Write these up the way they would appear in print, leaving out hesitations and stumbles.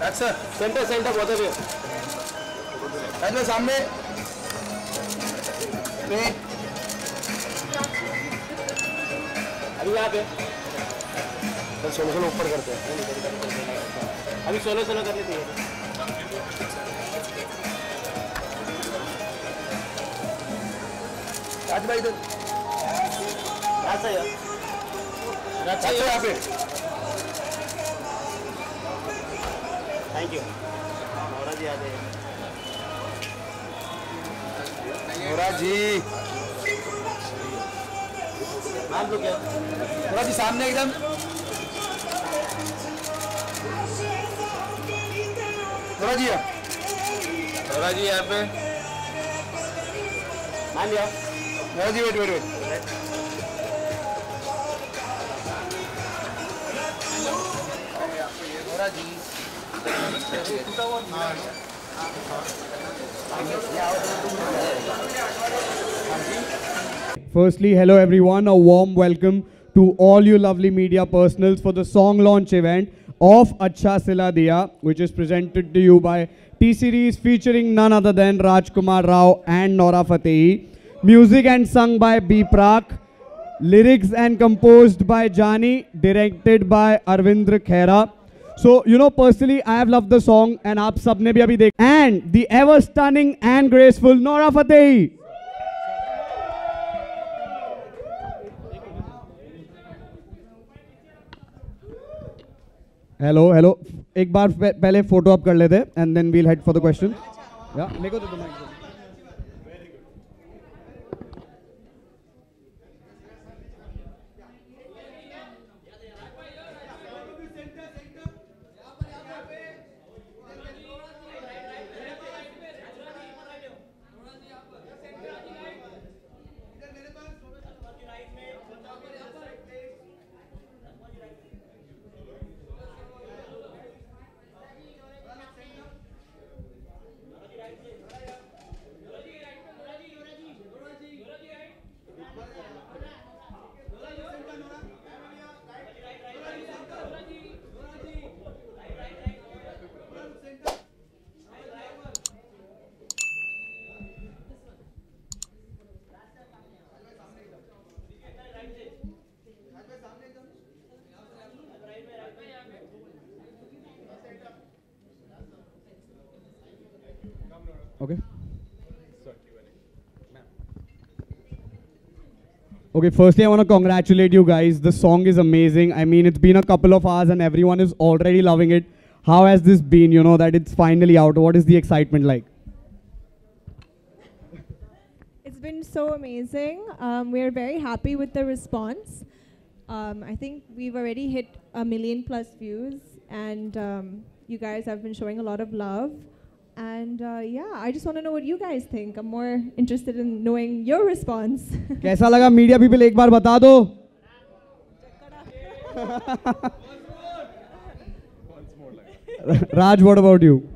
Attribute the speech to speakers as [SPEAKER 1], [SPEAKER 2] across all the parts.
[SPEAKER 1] अच्छा
[SPEAKER 2] centre centre बहुत है
[SPEAKER 1] ऐसे सामने
[SPEAKER 2] अभी यहाँ पे
[SPEAKER 1] सोलो सोलो ऊपर करते हैं
[SPEAKER 2] अभी सोलो सोलो कर लेती है
[SPEAKER 1] आज भाई इधर
[SPEAKER 2] ऐसा ही है
[SPEAKER 1] अच्छा यहाँ पे
[SPEAKER 2] थैंक यू नोरा जी आ जाइए
[SPEAKER 1] नोरा जी
[SPEAKER 2] नाम तो क्या
[SPEAKER 1] नोरा जी सामने एकदम नोरा जी यहाँ पे
[SPEAKER 2] मान लिया
[SPEAKER 1] Nora ji wait wait wait Nora ji
[SPEAKER 3] Firstly, hello everyone, a warm welcome to all you lovely media personals for the song launch event of Acha Sila Diya, which is presented to you by T-Series featuring none other than Rajkumar Rao and Nora Fatehi. Music and sung by B. Prak. Lyrics and composed by Jani, directed by Arvindra Khera. So, you know, personally, I have loved the song and aap sabne bhi abhi dekha. And the ever stunning and graceful Nora Fatehi. Hello hello एक बार पहले photo up कर लेते and then we'll head for the question या मेरे को दे दो mic Okay. Okay, firstly I want to congratulate you guys. The song is amazing. I mean, it's been a couple of hours and everyone is already loving it. How has this been, you know, that it's finally out? What is the excitement like?
[SPEAKER 4] It's been so amazing. We're very happy with the response. I think we've already hit 1 million+ views and you guys have been showing a lot of love. And yeah, I just want to know what you guys think. I'm more interested in knowing your response.
[SPEAKER 3] कैसा लगा media people एक बार बता दो. Raj, what about you?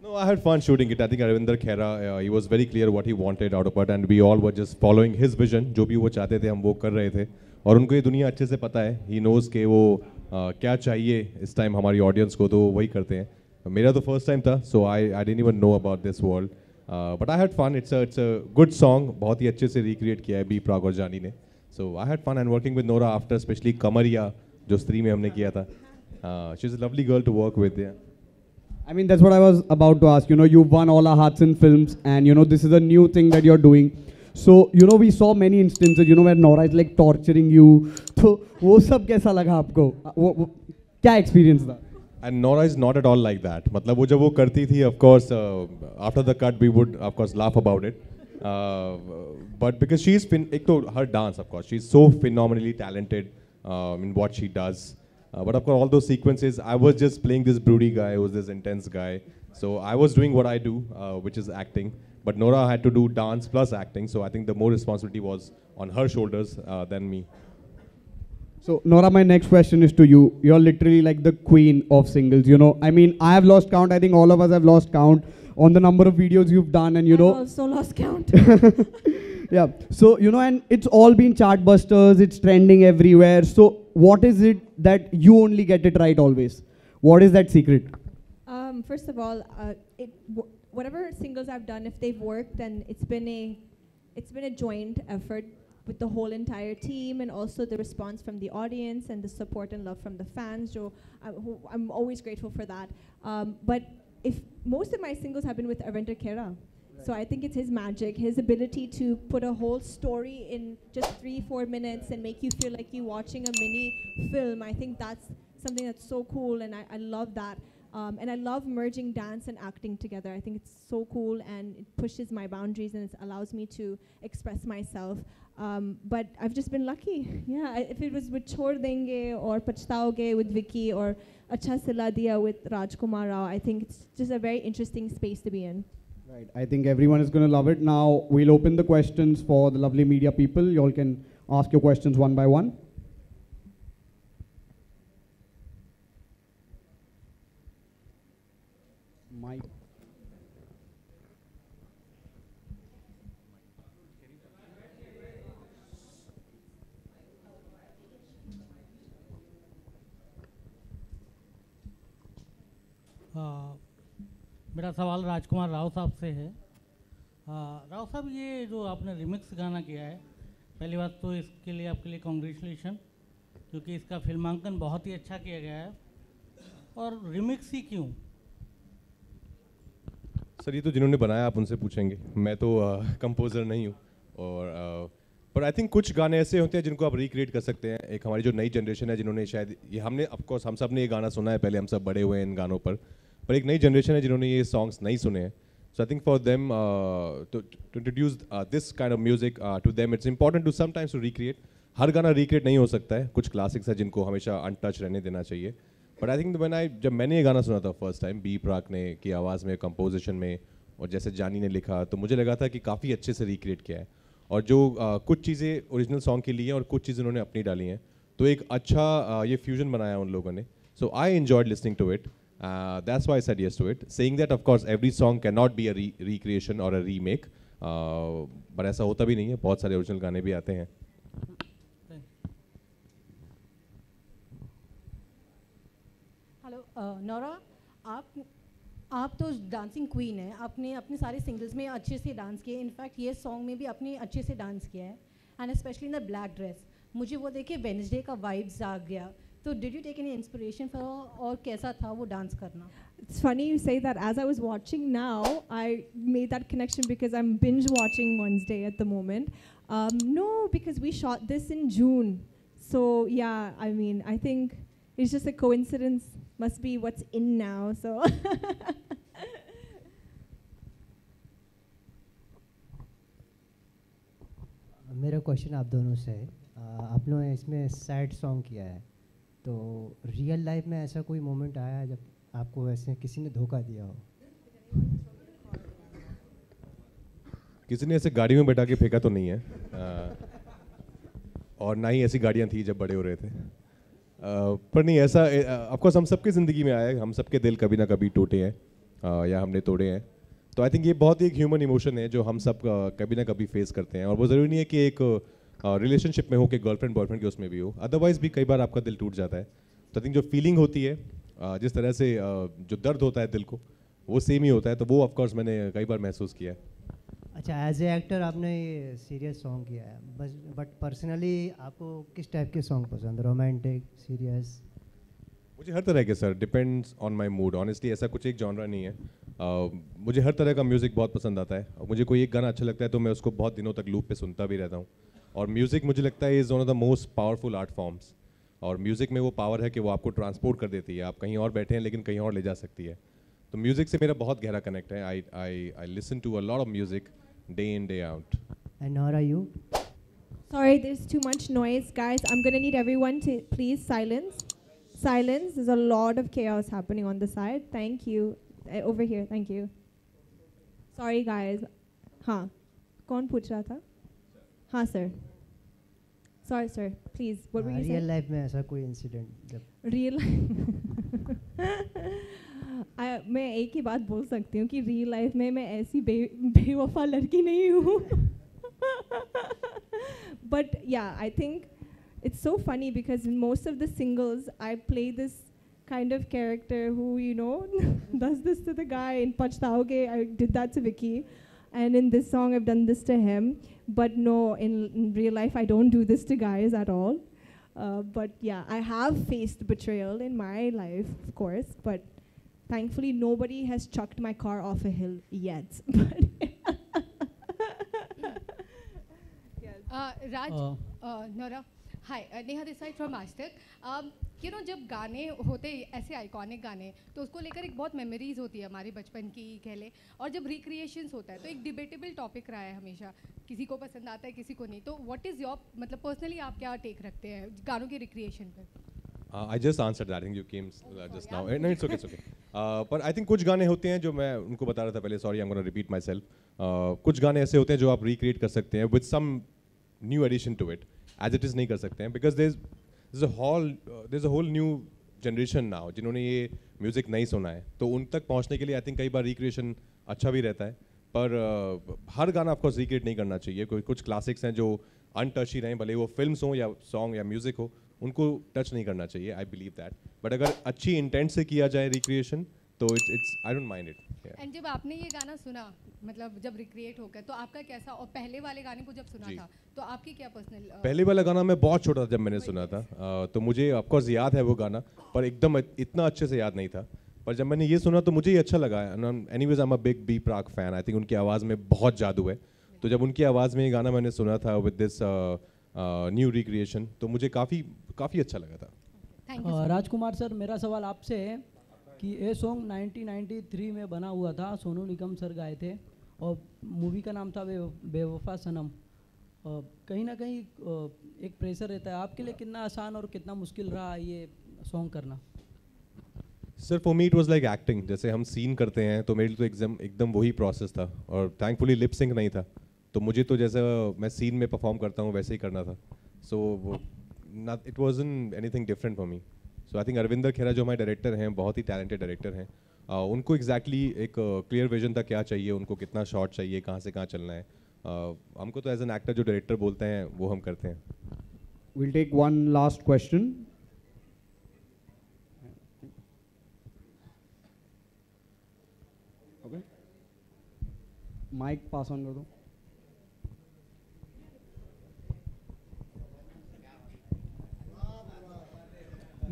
[SPEAKER 5] No, I had fun shooting it. I think Arvinder Khera, he was very clear what he wanted out of it, and we all were just following his vision. जो भी वो चाहते थे हम वो कर रहे थे. और उनको ये दुनिया अच्छे से पता है. He knows कि वो क्या चाहिए इस time हमारी audience को, तो वही करते हैं. मेरा तो first time था, so I didn't even know about this world. But I had fun. It's a good song. बहुत ही अच्छे से recreate किया है B. Prak और जानी ने. So I had fun and working with Nora after, especially Kamariya, जो स्त्री में हमने किया था. She's a lovely girl to work with. Yeah.
[SPEAKER 3] I mean, that's what I was about to ask. You know, you've won all our hearts in films, and you know, this is a new thing that you're doing. So, you know, we saw many instances, you know, where Nora is like torturing you. तो वो सब कैसा लगा आपको? वो क्या experience था?
[SPEAKER 5] And Nora is not at all like that. मतलब वो जब वो करती थी, of course, after the cut we would of course laugh about it. But because she's एक तो her dance, of course, she's so phenomenally talented in what she does. But of course, all those sequences, I was just playing this broody guy, who was this intense guy. So I was doing what I do, which is acting. But Nora had to do dance plus acting. So I think the more responsibility was on her shoulders than me.
[SPEAKER 3] So Nora, my next question is to you. You're literally like the queen of singles, you know. I mean, I have lost count. I think all of us have lost count on the number of videos you've done, and you know.
[SPEAKER 4] I've also lost count.
[SPEAKER 3] Yeah. So, you know, and it's all been chartbusters. It's trending everywhere. So what is it that you only get it right always? What is that secret?
[SPEAKER 4] First of all, whatever singles I've done, if they've worked, then it's been a joint effort with the whole entire team, and also the response from the audience and the support and love from the fans. So I'm always grateful for that. But if most of my singles have been with Aravinder Khera. So I think it's his magic, his ability to put a whole story in just 3-4 minutes and make you feel like you're watching a mini film. I think that's something that's so cool, and I love that. And I love merging dance and acting together. I think it's so cool, and it pushes my boundaries, and it allows me to express myself. But I've just been lucky. Yeah, if it was with Chhod Denge or Pachtaoge with Vicky or Acha Sila Diya with Rajkumar Rao, I think it's just a very interesting space to be in.
[SPEAKER 3] Right. I think everyone is going to love it. Now we'll open the questions for the lovely media people. You all can ask your questions one by one. Mike.
[SPEAKER 6] मेरा सवाल राजकुमार राव साहब से है। राव साहब, ये जो आपने remix गाना किया है, पहली बात तो इसके लिए आपके लिए कॉन्ग्रेचुलेशन, क्योंकि इसका फिल्मांकन बहुत ही अच्छा किया गया है। और रिमिक्स ही क्यों?
[SPEAKER 5] सर, ये तो जिन्होंने बनाया आप उनसे पूछेंगे, मैं तो कंपोज़र नहीं हूँ। और पर आई थिंक कुछ गाने ऐसे होते हैं जिनको आप रिक्रिएट कर सकते हैं। एक हमारी जो नई जनरेशन है जिन्होंने शायद ये हमने ऑफकोर्स हम सब ने ये गाना सुना है, पहले हम सब बड़े हुए हैं इन गानों पर एक नई जनरेशन है जिन्होंने ये सॉन्ग्स नहीं सुने हैं। So I think for them to introduce this kind of music to them it's important to sometimes to recreate. हर गाना रिक्रिएट नहीं हो सकता है, कुछ क्लासिक्स है जिनको हमेशा अनटच रहने देना चाहिए। बट आई थिंक जब मैंने ये गाना सुना था फर्स्ट टाइम, बी प्राक ने की आवाज़ में, कंपोजिशन में, और जैसे जानी ने लिखा, तो मुझे लगा था कि काफ़ी अच्छे से रिक्रिएट किया है। और जो कुछ चीज़ें ओरिजिनल सॉन्ग के लिए हैं और कुछ चीज़ें उन्होंने अपनी डाली हैं, तो एक अच्छा ये फ्यूजन बनाया उन लोगों ने। So I enjoyed listening to it, that's why I said yes to it, saying that of course every song can not be a recreation और अ रीमेक, पर ऐसा होता भी नहीं है, बहुत सारे ओरिजिनल गाने भी आते हैं।
[SPEAKER 7] हेलो नौरा, आप तो डांसिंग क्वीन है, आपने अपने सारे सिंगल्स में अच्छे से डांस किए, इनफैक्ट ये सॉन्ग में भी आपने अच्छे से डांस किया है, and specially in the black dress. मुझे वो देखे वेडनेसडे का वाइब्स आ गया। तो did you take any inspiration for, और कैसा था वो डांस करना?
[SPEAKER 4] It's funny you say that. As I was watching now, I made that connection because I'm binge watching Wednesday at the moment. No, because we shot this in June. So yeah, I mean, I think it's just a coincidence. Must be what's in now. So.
[SPEAKER 8] मेरा question आप दोनों से है। आप लोगों ने इसमें sad song किया है, तो रियल लाइफ में ऐसा कोई मोमेंट आया है जब आपको वैसे किसी ने धोखा दिया हो?
[SPEAKER 5] किसी ने ऐसे गाड़ी में बैठा के फेंका तो नहीं है, और ना ही ऐसी गाड़ियाँ थी जब बड़े हो रहे थे। पर नहीं, ऐसा ऑफकोर्स हम सबकी ज़िंदगी में आया है, हम सबके दिल कभी ना कभी टूटे हैं या हमने तोड़े हैं। तो आई थिंक ये बहुत ही एक ह्यूमन इमोशन है जो हम सब कभी ना कभी फेस करते हैं, और वो ज़रूरी नहीं है कि एक रिलेशनशिप में हो, कि गर्लफ्रेंड बॉयफ्रेंड के उसमें भी हो, अदरवाइज़ भी कई बार आपका दिल टूट जाता है। तो आई थिंक जो फीलिंग होती है, जिस तरह से जो दर्द होता है दिल को, वो सेम ही होता है। तो वो ऑफकोर्स मैंने कई बार महसूस किया है।
[SPEAKER 8] अच्छा, एज ए एक्टर आपने ये सीरियस सॉन्ग किया है, बट पर्सनली आपको किस टाइप के सॉन्ग पसंद, रोमांटिक, सीरियस?
[SPEAKER 5] मुझे हर तरह के sir, depends on my mood. Honestly ऐसा कुछ एक जॉनरा नहीं है, मुझे हर तरह का म्यूज़िक बहुत पसंद आता है। और मुझे कोई एक गाना अच्छा लगता है तो मैं उसको बहुत दिनों तक लूप पे सुनता भी रहता हूँ। और म्यूज़िक मुझे लगता है is one of the most powerful art forms. और म्यूज़िक में वो पावर है कि वो आपको ट्रांसपोर्ट कर देती है, आप कहीं और बैठे हैं लेकिन कहीं और ले जा सकती है। तो म्यूज़िक से मेरा बहुत गहरा कनेक्ट है। I listen to a lot of music day in, day out.
[SPEAKER 8] And Nora, you?
[SPEAKER 4] Sorry, there's too much noise, guys. I'm gonna need everyone to please silence. Silence. There's a lot of chaos happening on the side. Thank you. Over here. Thank you. Sorry, guys. हाँ, कौन पूछ रहा था? हाँ, sir. Sorry, sir. Please. What were you saying?
[SPEAKER 8] Real life में ऐसा कोई incident जब?
[SPEAKER 4] Real मैं एक ही बात बोल सकती हूँ कि रियल लाइफ में मैं ऐसी बेवफा लड़की नहीं हूँ। But yeah, I think it's so funny because in most of the singles I play this kind of character who, you know, does this to the guy. In Pachtaoge, I did that to Vicky. And in this song, I've done this to him. But no, in real life, I don't do this to guys at all. But yeah, I have faced betrayal in my life, of course. But thankfully, nobody has chucked my car off a hill yet.
[SPEAKER 9] Raj, Nora, hi, Neha this side from Ashtak. You know, जब गाने होते ऐसे iconic गाने तो उसको लेकर एक बहुत मेमोरीज होती है हमारी बचपन की कह ले, और जब रिक्रिएशंस होता है तो एक डिबेटेबल टॉपिक रहा है हमेशा, किसी को पसंद आता है किसी को नहीं, तो व्हाट इज़ योर मतलब पर्सनली आप क्या टेक रखते हैं गानों के रिक्रिएशन पर?
[SPEAKER 5] I just answered that. I think you came just now. No, it's okay, it's okay. पर I think कुछ गाने होते हैं जो मैं उनको बता रहा था पहले. Sorry, I'm gonna repeat myself. कुछ गाने ऐसे होते हैं जो आप recreate कर सकते हैं with some new addition to it. As it is नहीं कर सकते हैं because there's a whole new generation now जिन्होंने ये music नहीं सुना है, तो उन तक पहुँचने के लिए I think कई बार recreation अच्छा भी रहता है, पर हर गाना of course recreate नहीं करना चाहिए. कुछ classics हैं जो untouched ही रहें, भले वो films हो या song या music हो, उनको टच नहीं करना चाहिए. I believe that. बट अगर अच्छी इंटेंट से किया जाए रिक्रिएशन तो it's I don't mind it.
[SPEAKER 9] And जब आपने ये गाना सुना, मतलब जब रिक्रिएट होकर, तो आपका कैसा, और पहले वाले गाने को जब सुना था तो आपकी क्या पर्सनल?
[SPEAKER 5] पहले वाला गाना मैं बहुत छोटा था जब मैंने सुना था, तो मुझे ऑफ कोर्स याद है वो गाना, पर एकदम इतना अच्छे से याद नहीं था. पर जब मैंने ये सुना तो मुझे ये अच्छा लगा. Anyways I am a big B Praak fan. I think उनकी आवाज़ में बहुत जादू है. तो जब उनकी आवाज़ में ये गाना मैंने सुना था विद दिस न्यू रिक्रिएशन, तो मुझे काफ़ी अच्छा लगा था.
[SPEAKER 10] राजकुमार सर, मेरा सवाल आपसे है कि ये सॉन्ग 1993 में बना हुआ था, सोनू निगम सर गाए थे और मूवी का नाम था बेवफा सनम. कहीं ना कहीं एक प्रेशर रहता है, आपके लिए कितना आसान और कितना मुश्किल रहा ये सॉन्ग करना?
[SPEAKER 5] Sir for me it was like acting. जैसे हम सीन करते हैं तो मेरे लिए तो एकदम वही प्रोसेस था, और थैंकफुली लिप सिंक नहीं था, तो मुझे तो जैसे मैं सीन में परफॉर्म करता हूँ वैसे ही करना था. So it wasn't anything different for me. So I think Arvinder Khera जो हमारे डायरेक्टर हैं, बहुत ही टैलेंटेड डायरेक्टर हैं, उनको एग्जैक्टली एक क्लियर विजन था क्या चाहिए, उनको कितना शॉट चाहिए, कहाँ से कहाँ चलना है. हमको तो एज एन एक्टर जो डायरेक्टर बोलते हैं वो हम करते हैं.
[SPEAKER 3] We'll take one last question. Okay. Mic pass on कर दो.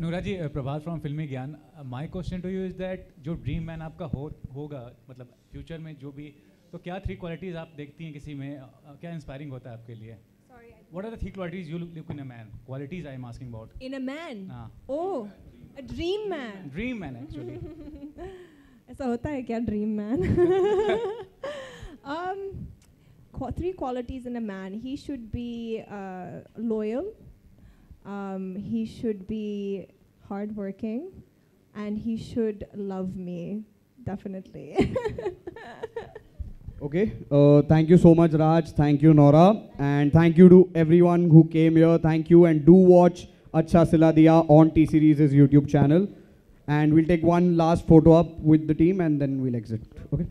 [SPEAKER 11] नूरा जी, प्रभात from Filmy Gyan. My question to you is that जो ड्रीम मैन आपका होगा, मतलब फ्यूचर में जो भी, तो क्या 3 क्वालिटीज आप देखती हैं किसी में, क्या इंस्पायरिंग होता है आपके लिए? What are the 3 qualities you look in a man? Qualities I am asking about.
[SPEAKER 4] In a man?
[SPEAKER 11] हाँ.
[SPEAKER 4] Oh, a dream man.
[SPEAKER 11] Dream man actually.
[SPEAKER 4] ऐसा होता है क्या dream man? 3 qualities in a man. He should be loyal. He should be hardworking, and he should love me, definitely.
[SPEAKER 3] Okay, thank you so much Raj, thank you Nora, and thank you to everyone who came here. Thank you, and do watch Achha Sila Diya on T-Series' YouTube channel, and we'll take one last photo up with the team and then we'll exit. Okay.